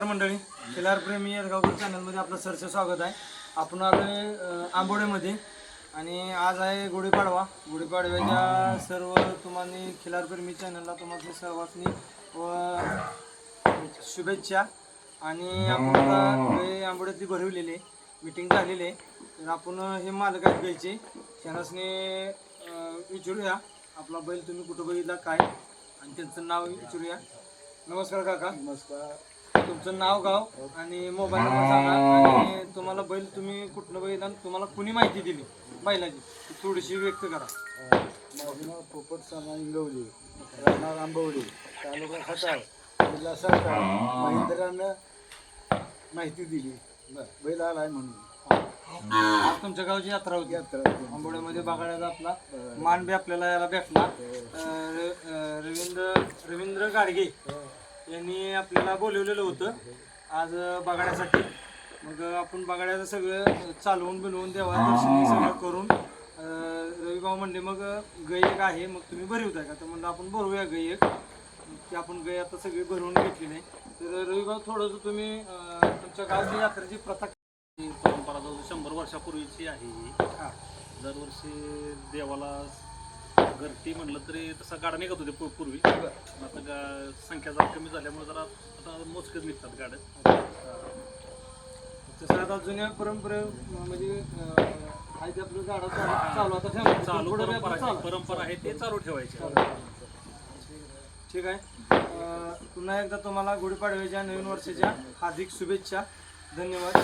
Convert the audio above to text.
मंडळी, खिलार प्रेमी येरगावकर चॅनलमध्ये आपलं सरचं स्वागत आहे. आपण आलोय आंबोडेमध्ये आणि आज आहे गुढीपाडवा. गुढीपाडव्याच्या सर्व तुम्हाला खिलार प्रेमी चॅनलला तुम्हाला सर्वांनी शुभेच्छा. आणि आपण आता आंबोड्यातली भरवलेली मीटिंग झालेली आहे. तर आपण हे मालक आहेत गायचे, त्यांनासने विचारूया आपला बैल तुम्ही कुठं बघितला काय आणि त्यांचं नाव विचारूया. नमस्कार काका. नमस्कार. तुमचं नाव गाव आणि मोबाईल नंबर सांगा आणि तुम्हाला बैल तुम्ही कुठलं बैल आणि तुम्हाला कुणी माहिती दिली बैलाची ती थोडीशी व्यक्त करा. माझं नाव पोपट सामा इंगवली, राहणार आंबवली, तालुका खटाव, जिल्हा सातारा. महेंद्रानं माहिती दिली बैल आलाय म्हणून. आज तुमच्या गावची यात्रा होती. आंबोड्यामध्ये बघायला आपला मान बी आपल्याला याला भेटला. रवींद्र गाडगे यांनी आपल्याला बोलवलेलं होतं आज बघण्यासाठी. मग आपण बघायचं सगळं चालवून बिलवून देवा दर्शनी सगळं करून रविभाऊ म्हणले मग गयक आहे मग तुम्ही भरवताय का, तर म्हणलं आपण भरूया गयक. की आपण गय आता सगळी भरवून घेतली नाही. तर रविभाऊ थोडंसं तुम्ही तुमच्या गावची यात्रेची प्रथा परंपरा 100 वर्षापूर्वीची आहे ही. दरवर्षी देवाला गर्दी म्हणलं तरी तसा गाड्या निघत होते पूर्वी. आता संख्या जरा कमी झाल्यामुळे जरा आता मोजकेच निघतात गाड्या. तसं आता जुन्या परंपरे म्हणजे आहे ते आपलं गाडा चालू आता चालू परंपरा आहे ते चालू ठेवायचे. ठीक आहे. पुन्हा एकदा तुम्हाला गुढीपाडव्याच्या नवीन वर्षाच्या हार्दिक शुभेच्छा. धन्यवाद.